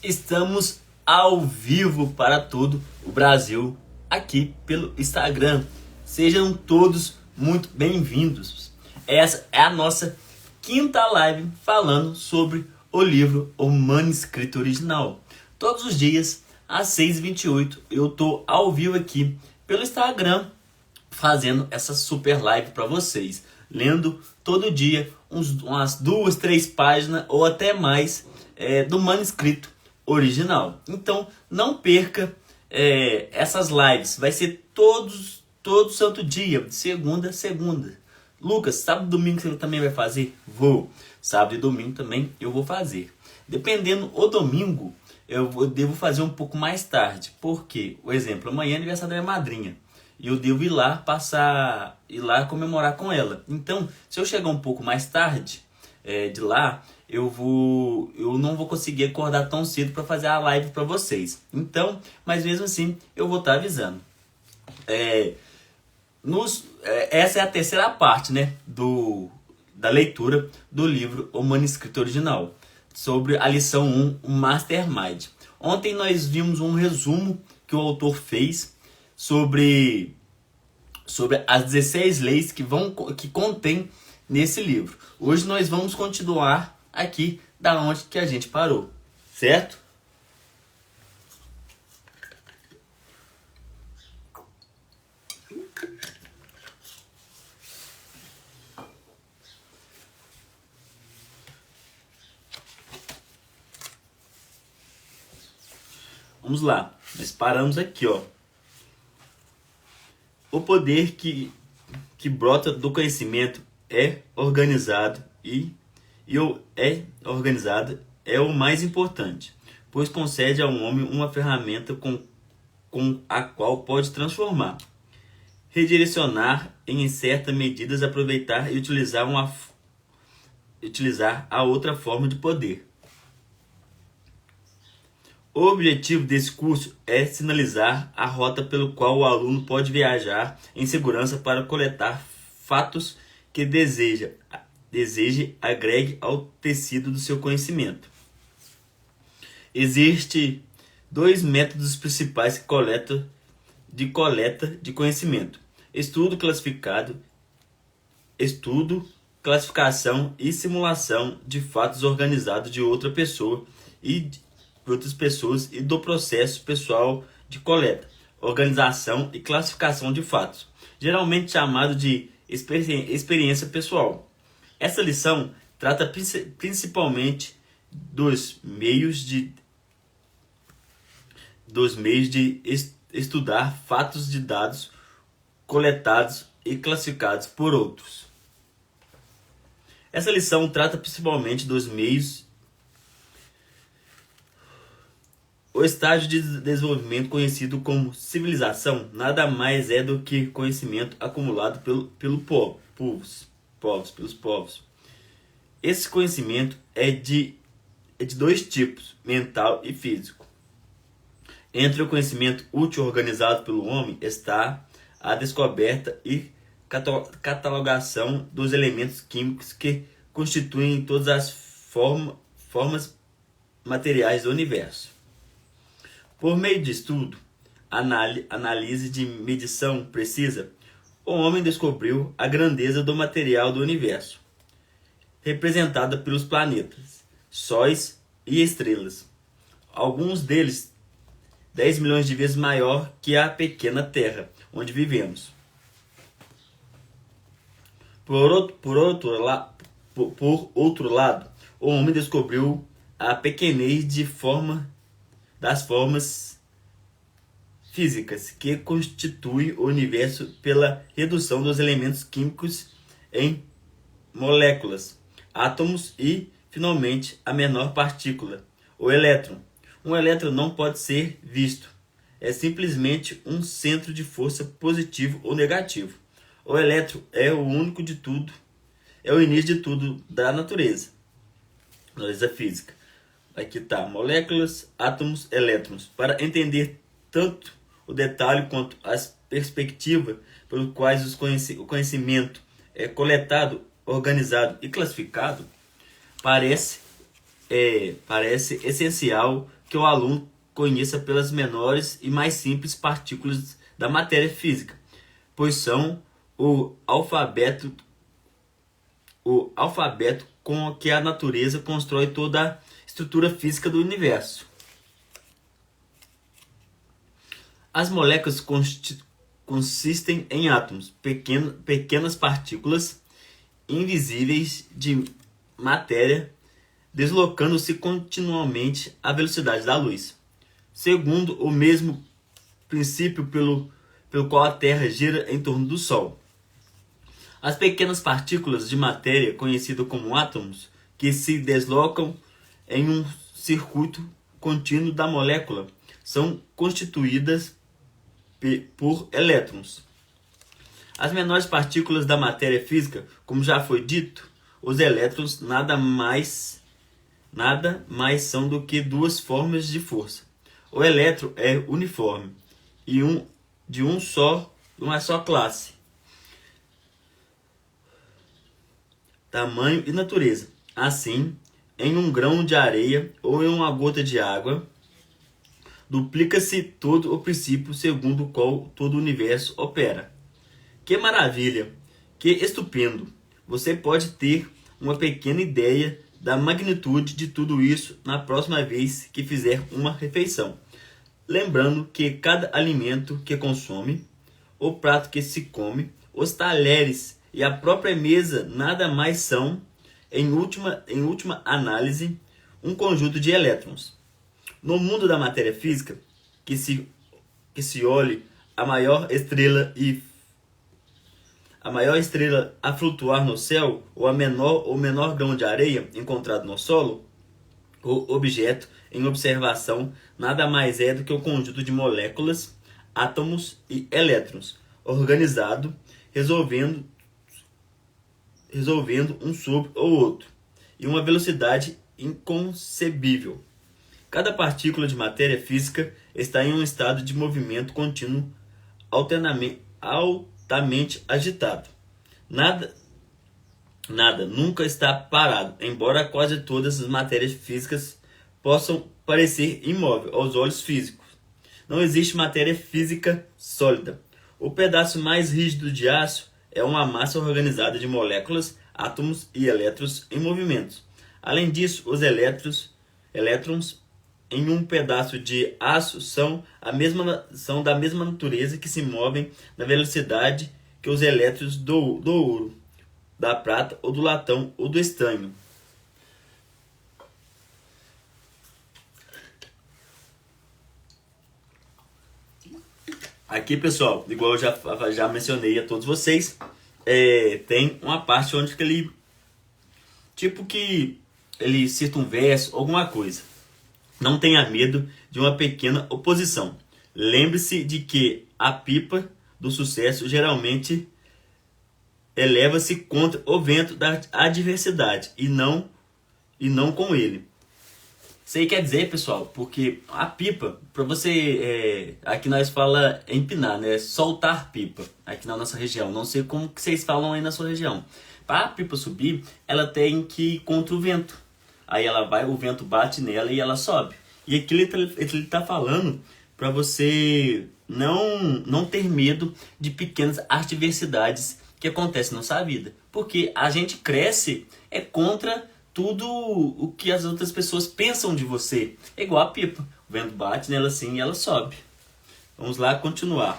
Estamos ao vivo para todo o Brasil aqui pelo Instagram. Sejam todos muito bem-vindos. Essa é a nossa quinta live falando sobre o livro O Manuscrito Original. Todos os dias, às 6h28, eu tô ao vivo aqui pelo Instagram fazendo essa super live para vocês, lendo todo dia umas 2, 3 páginas ou até mais do manuscrito original. Então não perca essas lives, vai ser todo santo dia, de segunda a segunda. Lucas, sábado e domingo você também vai fazer? Vou. Sábado e domingo também eu vou fazer. Dependendo o domingo, eu devo fazer um pouco mais tarde. Porque, por exemplo, amanhã é aniversário da minha madrinha. E eu devo ir lá comemorar com ela. Então, se eu chegar um pouco mais tarde de lá, eu não vou conseguir acordar tão cedo para fazer a live para vocês. Então, mas mesmo assim, eu vou estar avisando. Essa é a terceira parte, né, da leitura do livro O Manuscrito Original, sobre a lição 1, o Mastermind. Ontem nós vimos um resumo que o autor fez sobre as 16 leis que contém nesse livro. Hoje nós vamos continuar aqui da onde que a gente parou, certo? Vamos lá, nós paramos aqui, ó. O poder que brota do conhecimento é organizado é o mais importante, pois concede ao homem uma ferramenta com a qual pode transformar, redirecionar em certa medida, aproveitar e utilizar a outra forma de poder. O objetivo desse curso é sinalizar a rota pelo qual o aluno pode viajar em segurança para coletar fatos que deseje agregue ao tecido do seu conhecimento. Existem dois métodos principais de coleta de conhecimento: estudo, classificação e simulação de fatos organizados de outras pessoas e do processo pessoal de coleta, organização e classificação de fatos, geralmente chamado de experiência pessoal. Essa lição trata principalmente dos meios de estudar fatos de dados coletados e classificados por outros. Essa lição trata principalmente dos meios. O estágio de desenvolvimento conhecido como civilização nada mais é do que conhecimento acumulado pelos povos. Esse conhecimento é de dois tipos, mental e físico. Entre o conhecimento útil organizado pelo homem está a descoberta e catalogação dos elementos químicos que constituem todas as formas materiais do universo. Por meio de estudo, análise de medição precisa, o homem descobriu a grandeza do material do universo, representada pelos planetas, sóis e estrelas, alguns deles 10 milhões de vezes maior que a pequena Terra, onde vivemos. Por outro lado, o homem descobriu a pequenez das formas físicas que constituem o universo pela redução dos elementos químicos em moléculas, átomos e, finalmente, a menor partícula, o elétron. Um elétron não pode ser visto. É simplesmente um centro de força positivo ou negativo. O elétron é o único de tudo, é o início de tudo da natureza física. Aqui está, moléculas, átomos, elétrons. Para entender tanto o detalhe quanto as perspectivas pelos quais o conhecimento é coletado, organizado e classificado, parece parece essencial que o aluno conheça pelas menores e mais simples partículas da matéria física, pois são o alfabeto com que a natureza constrói toda a estrutura física do universo. As moléculas consistem em átomos, pequenas partículas invisíveis de matéria, deslocando-se continuamente à velocidade da luz, segundo o mesmo princípio pelo qual a Terra gira em torno do Sol. As pequenas partículas de matéria, conhecidas como átomos, que se deslocam em um circuito contínuo da molécula, são constituídas por elétrons. As menores partículas da matéria física, como já foi dito, os elétrons nada mais são do que duas formas de força. O elétron é uniforme e de uma só classe, tamanho e natureza. Assim, em um grão de areia ou em uma gota de água, duplica-se todo o princípio segundo o qual todo o universo opera. Que maravilha! Que estupendo! Você pode ter uma pequena ideia da magnitude de tudo isso na próxima vez que fizer uma refeição. Lembrando que cada alimento que consome, o prato que se come, os talheres e a própria mesa nada mais são, em última análise, um conjunto de elétrons. No mundo da matéria física, que se olhe a maior estrela a flutuar no céu, ou o menor grão de areia encontrado no solo, o objeto em observação nada mais é do que o conjunto de moléculas, átomos e elétrons, organizado, resolvendo um sobre o outro, e uma velocidade inconcebível. Cada partícula de matéria física está em um estado de movimento contínuo altamente agitado. Nada nunca está parado, embora quase todas as matérias físicas possam parecer imóvel aos olhos físicos. Não existe matéria física sólida. O pedaço mais rígido de aço é uma massa organizada de moléculas, átomos e elétrons em movimento. Além disso, os elétrons em um pedaço de aço são da mesma natureza, que se movem na velocidade que os elétrons do ouro, da prata ou do latão ou do estanho. Aqui, pessoal, igual eu já mencionei a todos vocês, tem uma parte onde que ele cita um verso, alguma coisa. Não tenha medo de uma pequena oposição. Lembre-se de que a pipa do sucesso geralmente eleva-se contra o vento da adversidade e não com ele. Isso aí quer dizer, pessoal, porque a pipa, para você, aqui nós fala empinar, né? Soltar pipa, aqui na nossa região. Não sei como que vocês falam aí na sua região. Para a pipa subir, ela tem que ir contra o vento. Aí ela vai, o vento bate nela e ela sobe. E aqui ele tá falando para você não ter medo de pequenas adversidades que acontecem na sua vida. Porque a gente cresce contra tudo o que as outras pessoas pensam de você. É igual a pipa. O vento bate nela assim e ela sobe. Vamos lá continuar.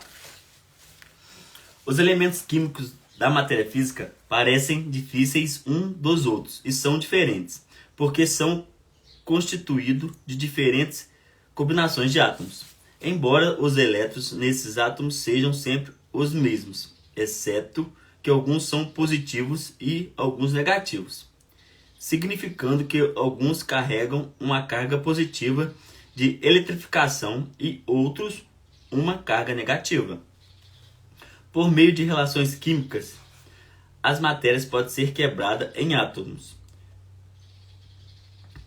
Os elementos químicos da matéria física parecem difíceis uns dos outros e são diferentes, porque são constituídos de diferentes combinações de átomos. Embora os elétrons nesses átomos sejam sempre os mesmos, exceto que alguns são positivos e alguns negativos, significando que alguns carregam uma carga positiva de eletrificação e outros uma carga negativa. Por meio de relações químicas, as matérias podem ser quebradas em átomos,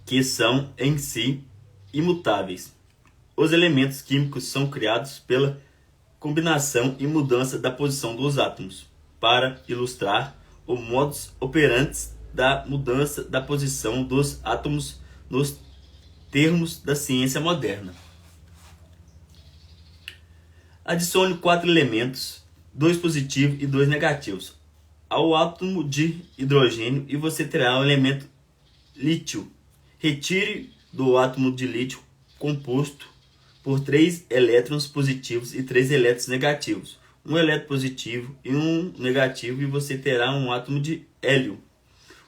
que são em si imutáveis. Os elementos químicos são criados pela combinação e mudança da posição dos átomos. Para ilustrar o modus operandi da mudança da posição dos átomos nos termos da ciência moderna. Adicione 4 elementos, 2 positivos e 2 negativos, ao átomo de hidrogênio e você terá o elemento lítio. Retire do átomo de lítio composto por 3 elétrons positivos e 3 elétrons negativos, um elétron positivo e um negativo, e você terá um átomo de hélio,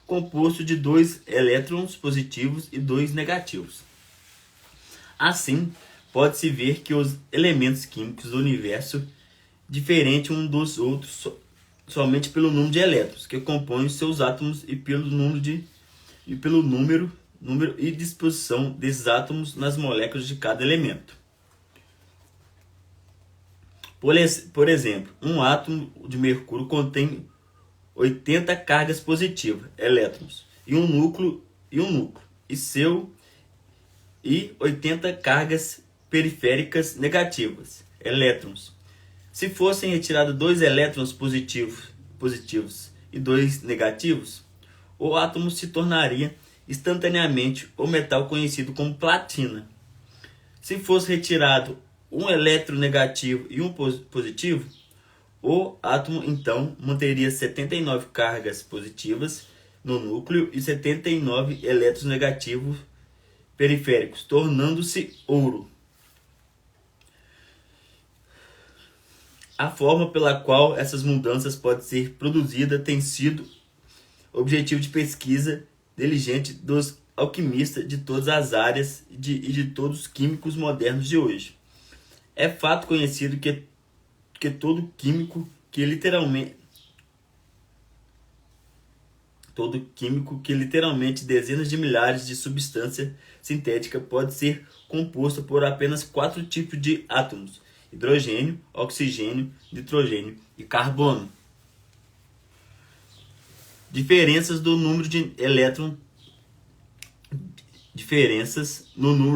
composto de 2 elétrons positivos e 2 negativos. Assim, pode-se ver que os elementos químicos do universo diferem um dos outros somente pelo número de elétrons que compõem os seus átomos e pelo número e disposição desses átomos nas moléculas de cada elemento. Por exemplo, um átomo de mercúrio contém 80 cargas positivas, elétrons, e um núcleo e 80 cargas periféricas negativas, elétrons. Se fossem retirados 2 elétrons positivos e 2 negativos, o átomo se tornaria instantaneamente o metal conhecido como platina. Se fosse retirado um elétron negativo e um positivo, o átomo então manteria 79 cargas positivas no núcleo e 79 elétrons negativos periféricos, tornando-se ouro. A forma pela qual essas mudanças podem ser produzidas tem sido objetivo de pesquisa diligente dos alquimistas de todas as áreas e de todos os químicos modernos de hoje. É fato conhecido que todo químico que literalmente dezenas de milhares de substâncias sintéticas pode ser composta por apenas 4 tipos de átomos: hidrogênio, oxigênio, nitrogênio e carbono. Diferenças no número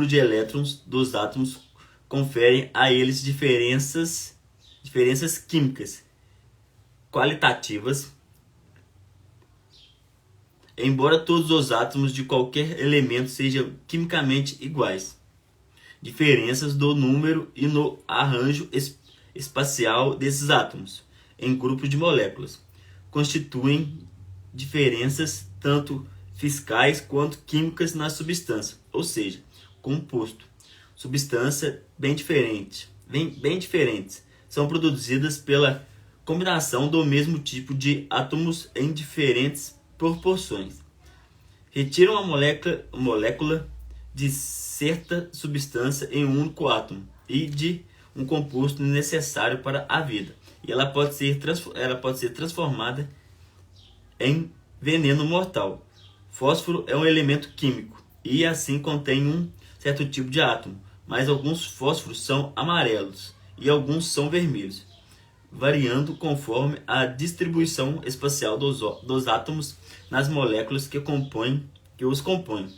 de elétrons dos átomos conferem a eles diferenças químicas qualitativas. Embora todos os átomos de qualquer elemento sejam quimicamente iguais, diferenças do número e no arranjo espacial desses átomos em grupos de moléculas constituem diferenças tanto fiscais quanto químicas na substância, ou seja, composto. Substâncias bem diferentes são produzidas pela combinação do mesmo tipo de átomos em diferentes proporções. Retira uma molécula de certa substância em um único átomo e de um composto necessário para a vida, e ela pode ser transformada em veneno mortal. Fósforo é um elemento químico e assim contém um certo tipo de átomo, mas alguns fósforos são amarelos e alguns são vermelhos, variando conforme a distribuição espacial dos átomos nas moléculas que os compõem.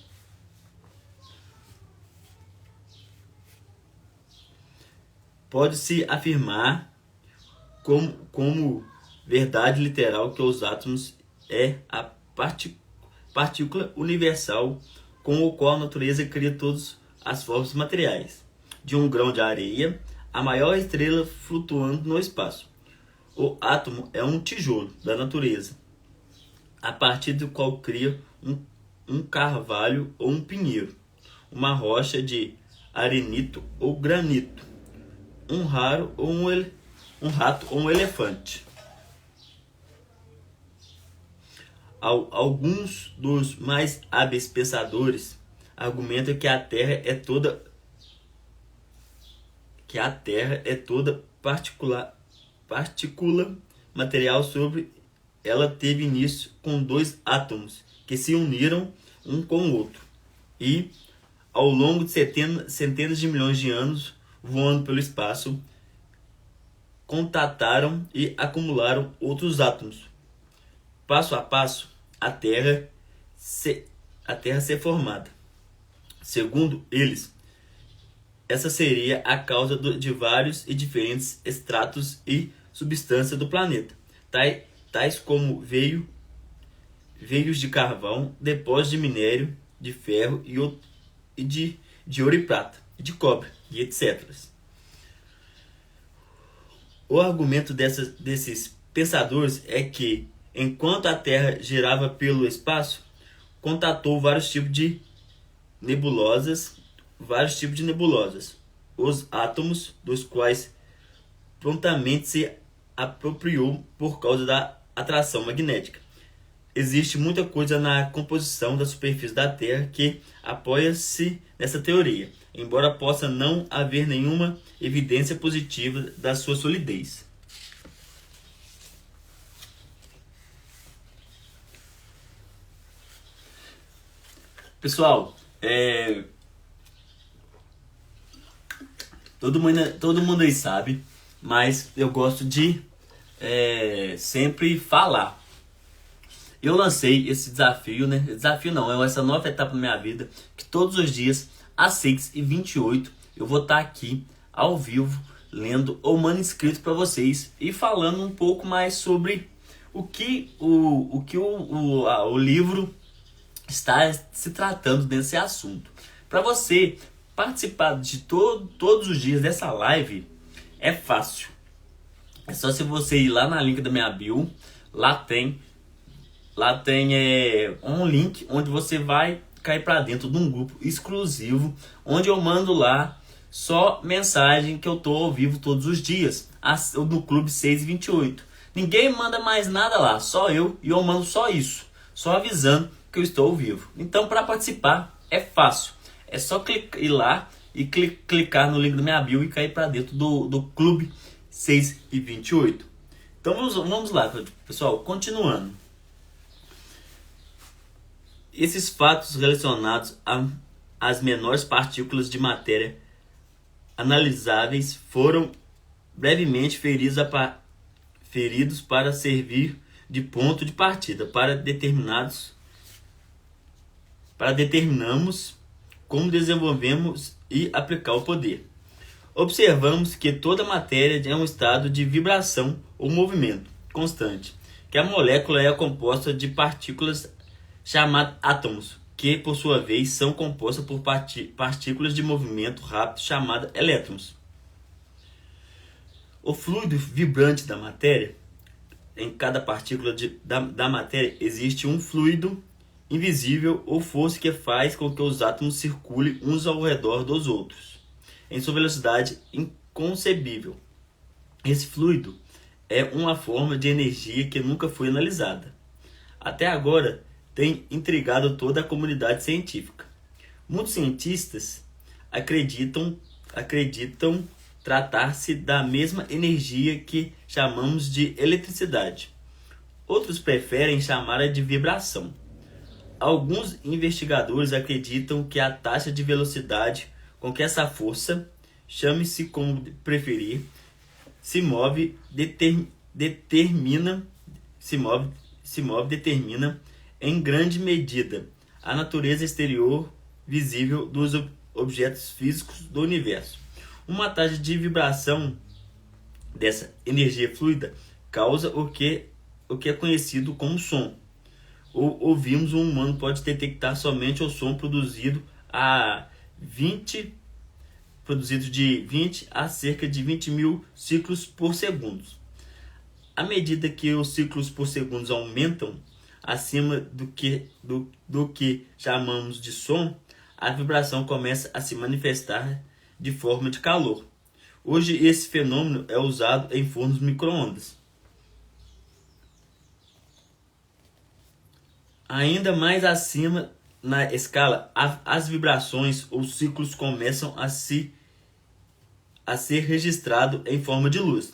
Pode-se afirmar como verdade literal que os átomos é a partícula universal com o qual a natureza cria todas as formas materiais. De um grão de areia, a maior estrela flutuando no espaço. O átomo é um tijolo da natureza, a partir do qual cria um carvalho ou um pinheiro, uma rocha de arenito ou granito, um rato ou um elefante. Alguns dos mais hábeis pensadores argumentam que a Terra é toda partícula material sobre ela teve início com 2 átomos que se uniram um com o outro e, ao longo de centenas de milhões de anos voando pelo espaço, contataram e acumularam outros átomos. Passo a passo, a Terra ser formada. Segundo eles, essa seria a causa de vários e diferentes estratos e substâncias do planeta, tais como veios de carvão, depósitos de minério de ferro de ouro e prata, de cobre e etc. O argumento desses pensadores é que, enquanto a Terra girava pelo espaço, contatou vários tipos de nebulosas, os átomos dos quais prontamente se apropriou por causa da atração magnética. Existe muita coisa na composição da superfície da Terra que apoia-se nessa teoria, embora possa não haver nenhuma evidência positiva da sua solidez. Pessoal, todo mundo aí sabe, mas eu gosto de sempre falar. Eu lancei esse desafio, né? Desafio não, é essa nova etapa da minha vida, que todos os dias, às 6h28, eu vou estar aqui, ao vivo, lendo o manuscrito para vocês e falando um pouco mais sobre o que o livro está se tratando desse assunto. Para você participar de todos os dias dessa live, é fácil. É só se você ir lá na link da minha bio, lá tem um link onde você vai cair para dentro de um grupo exclusivo, onde eu mando lá só mensagem que eu tô ao vivo todos os dias, no Clube 628. Ninguém manda mais nada lá, só eu, e eu mando só isso, só avisando que eu estou ao vivo. Então, para participar é fácil, é só ir lá e clicar no link da minha bio e cair para dentro do Clube 628. Então vamos lá, pessoal, continuando. Esses fatos relacionados às menores partículas de matéria analisáveis foram brevemente feridos para servir de ponto de partida para determinarmos como desenvolvemos e aplicar o poder. Observamos que toda matéria é um estado de vibração ou movimento constante, que a molécula é composta de partículas chamadas átomos, que por sua vez são compostas por partículas de movimento rápido chamadas elétrons. O fluido vibrante da matéria, em cada partícula da matéria existe um fluido invisível ou força que faz com que os átomos circulem uns ao redor dos outros, em sua velocidade inconcebível. Esse fluido é uma forma de energia que nunca foi analisada. Até agora, tem intrigado toda a comunidade científica. Muitos cientistas acreditam tratar-se da mesma energia que chamamos de eletricidade. Outros preferem chamá-la de vibração. Alguns investigadores acreditam que a taxa de velocidade com que essa força, chame-se como preferir, determina em grande medida a natureza exterior visível dos objetos físicos do universo. Uma taxa de vibração dessa energia fluida causa o que é conhecido como som. Ouvimos, um humano pode detectar somente o som produzido de 20 a cerca de 20.000 ciclos por segundo. À medida que os ciclos por segundo aumentam acima do que chamamos de som, a vibração começa a se manifestar de forma de calor. Hoje esse fenômeno é usado em fornos micro-ondas. Ainda mais acima na escala, as vibrações ou ciclos começam a ser registrados em forma de luz.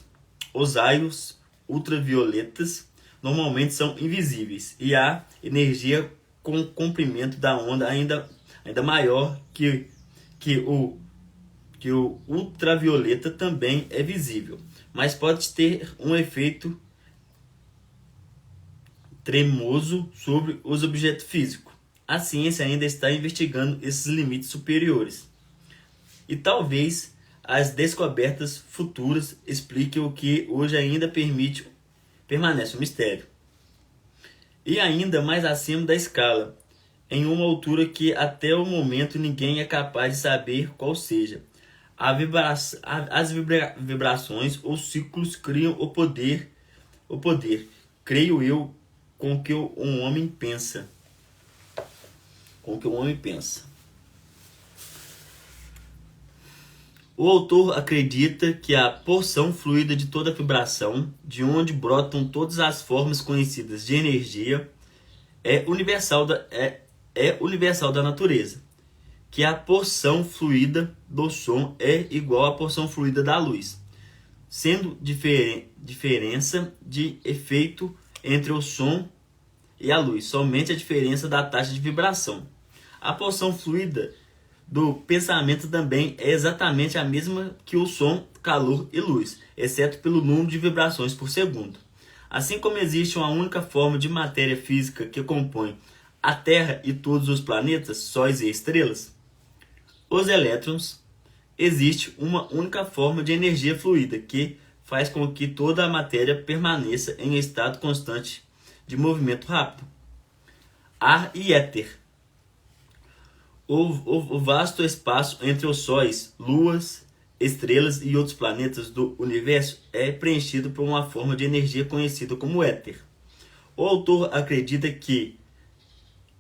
Os raios ultravioletas normalmente são invisíveis e a energia com comprimento da onda ainda maior que o ultravioleta também é visível, mas pode ter um efeito tremoso sobre os objetos físicos. A ciência ainda está investigando esses limites superiores. E talvez as descobertas futuras expliquem o que hoje ainda permanece um mistério. E ainda mais acima da escala, em uma altura que até o momento ninguém é capaz de saber qual seja. Vibrações ou ciclos criam o poder, creio eu, com que um homem pensa. Com que o homem pensa. O autor acredita que a porção fluida de toda vibração, de onde brotam todas as formas conhecidas de energia, é universal da natureza, que a porção fluida do som é igual à porção fluida da luz, sendo diferença de efeito entre o som e a luz, somente a diferença da taxa de vibração. A porção fluida do pensamento também é exatamente a mesma que o som, calor e luz, exceto pelo número de vibrações por segundo. Assim como existe uma única forma de matéria física que compõe a Terra e todos os planetas, sóis e estrelas, os elétrons, existe uma única forma de energia fluida que faz com que toda a matéria permaneça em estado constante de movimento rápido. Ar e éter. O vasto espaço entre os sóis, luas, estrelas e outros planetas do universo é preenchido por uma forma de energia conhecida como éter. O autor acredita que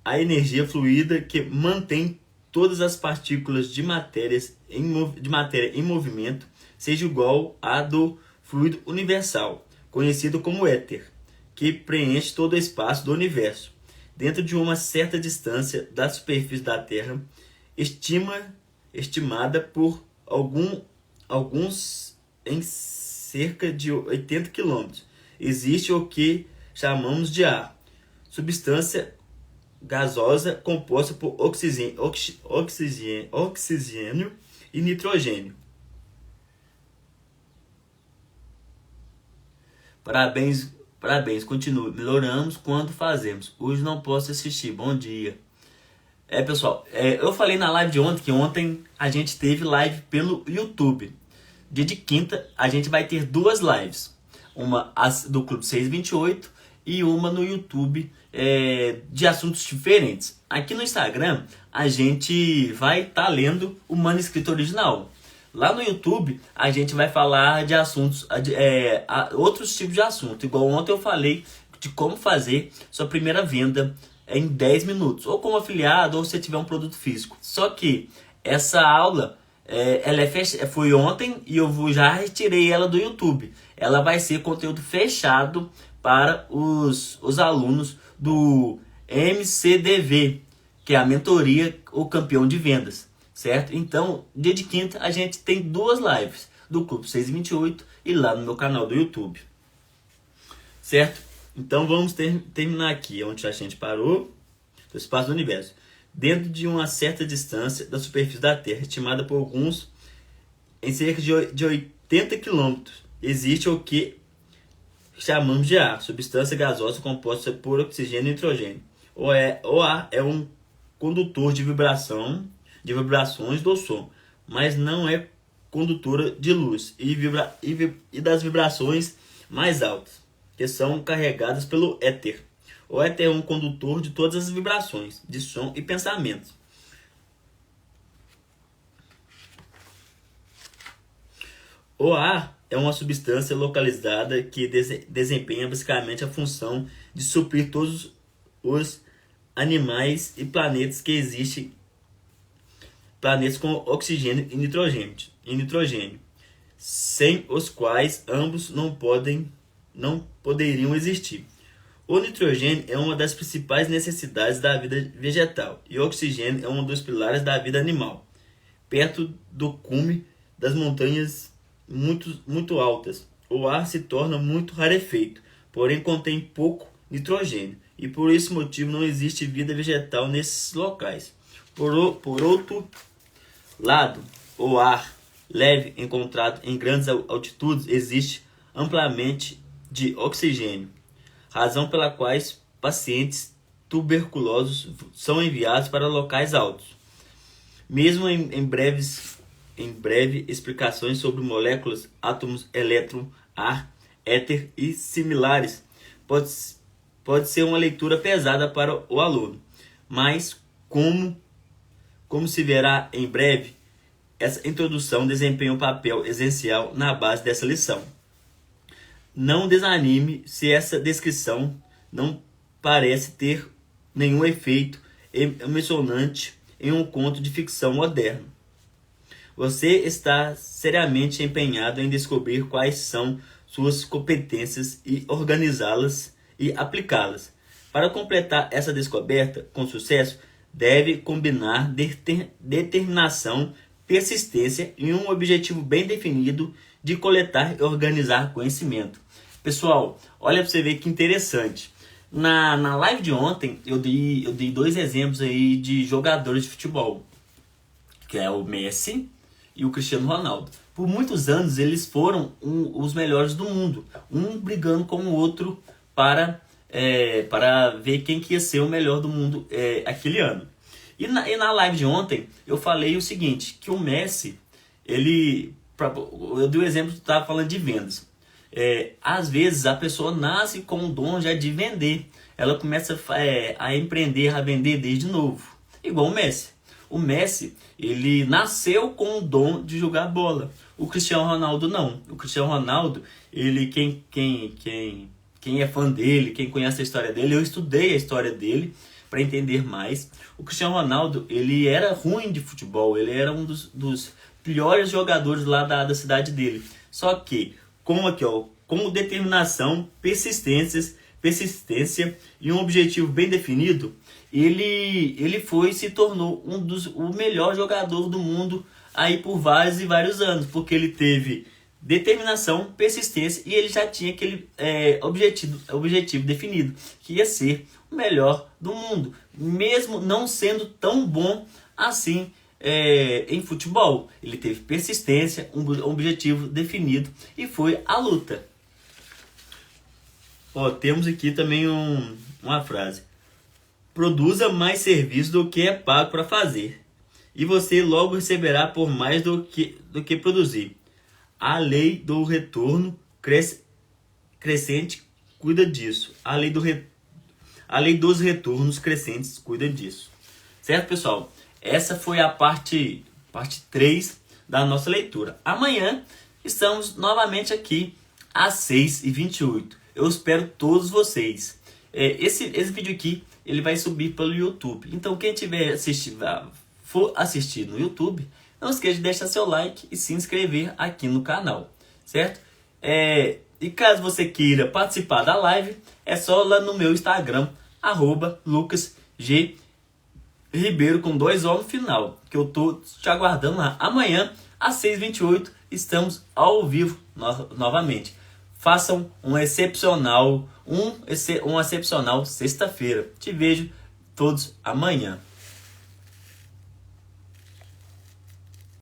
a energia fluida que mantém todas as partículas de matéria em movimento seja igual à do fluido universal, conhecido como éter, que preenche todo o espaço do universo. Dentro de uma certa distância da superfície da Terra, estimada por alguns em cerca de 80 quilômetros, existe o que chamamos de ar, substância gasosa composta por oxigênio e nitrogênio. Parabéns, continue. Melhoramos quando fazemos. Hoje não posso assistir. Bom dia. Pessoal, eu falei na live de ontem que ontem a gente teve live pelo YouTube. Dia de quinta a gente vai ter duas lives. Uma do Clube 628 e uma no YouTube de assuntos diferentes. Aqui no Instagram a gente vai estar lendo o manuscrito original. Lá no YouTube a gente vai falar de assuntos, outros tipos de assunto. Igual ontem eu falei de como fazer sua primeira venda em 10 minutos. Ou como afiliado, ou se tiver um produto físico. Só que essa aula foi ontem e eu já retirei ela do YouTube. Ela vai ser conteúdo fechado para os alunos do MCDV, que é a mentoria O Campeão de Vendas. Certo? Então, dia de quinta a gente tem duas lives do Clube 628 e lá no meu canal do YouTube. Certo? Então vamos terminar aqui onde a gente parou, do espaço do universo. Dentro de uma certa distância da superfície da Terra, estimada por alguns em cerca de 80 quilômetros, existe o que chamamos de ar, substância gasosa composta por oxigênio e nitrogênio. O ar é um condutor de vibrações do som, mas não é condutora de luz e das vibrações mais altas, que são carregadas pelo éter. O éter é um condutor de todas as vibrações, de som e pensamentos. O ar é uma substância localizada que desempenha basicamente a função de suprir todos os animais e planetas que existem, planetas com oxigênio e nitrogênio, sem os quais ambos não poderiam existir. O nitrogênio é uma das principais necessidades da vida vegetal e o oxigênio é um dos pilares da vida animal. Perto do cume das montanhas muito altas, o ar se torna muito rarefeito, porém contém pouco nitrogênio e por esse motivo não existe vida vegetal nesses locais. Por outro lado, o ar leve encontrado em grandes altitudes existe amplamente de oxigênio, razão pela qual pacientes tuberculosos são enviados para locais altos. Mesmo em breve explicações sobre moléculas, átomos, elétron, ar, éter e similares pode ser uma leitura pesada para o aluno, mas como se verá em breve, essa introdução desempenha um papel essencial na base dessa lição. Não desanime se essa descrição não parece ter nenhum efeito emocionante em um conto de ficção moderno. Você está seriamente empenhado em descobrir quais são suas competências e organizá-las e aplicá-las. Para completar essa descoberta com sucesso, deve combinar determinação, persistência e um objetivo bem definido de coletar e organizar conhecimento. Pessoal, olha para você ver que interessante. Na live de ontem, eu dei dois exemplos aí de jogadores de futebol, que é o Messi e o Cristiano Ronaldo. Por muitos anos, eles foram os melhores do mundo, um brigando com o outro para ver quem que ia ser o melhor do mundo aquele ano. E na live de ontem, eu falei o seguinte, que o Messi, eu dei o exemplo, estava falando de vendas. Às vezes a pessoa nasce com o dom já de vender. Ela começa a empreender, a vender desde novo. Igual o Messi. O Messi, ele nasceu com o dom de jogar bola. O Cristiano Ronaldo não. O Cristiano Ronaldo, quem é fã dele, quem conhece a história dele, eu estudei a história dele para entender mais. O Cristiano Ronaldo, ele era ruim de futebol. Ele era um dos piores jogadores lá da cidade dele. Só que com determinação, persistência e um objetivo bem definido, ele se tornou o melhor jogador do mundo aí por vários e vários anos, porque ele teve determinação, persistência e ele já tinha aquele objetivo definido, que ia ser o melhor do mundo, mesmo não sendo tão bom assim em futebol. Ele teve persistência, um objetivo definido e foi a luta. Temos aqui também uma frase: produza mais serviço do que é pago para fazer, e você logo receberá por mais do que produzir. A lei do retorno crescente cuida disso. A lei dos retornos crescentes cuida disso. Certo, pessoal? Essa foi a parte 3 da nossa leitura. Amanhã estamos novamente aqui às 6h28. Eu espero todos vocês. Esse vídeo aqui ele vai subir pelo YouTube. Então quem for assistir no YouTube, não esqueça de deixar seu like e se inscrever aqui no canal. Certo? E caso você queira participar da live, é só lá no meu Instagram, @LucasG_Ribeiro com 2 O no final, que eu tô te aguardando lá. Amanhã, às 6h28, estamos ao vivo novamente. Façam uma excepcional sexta-feira. Te vejo todos amanhã.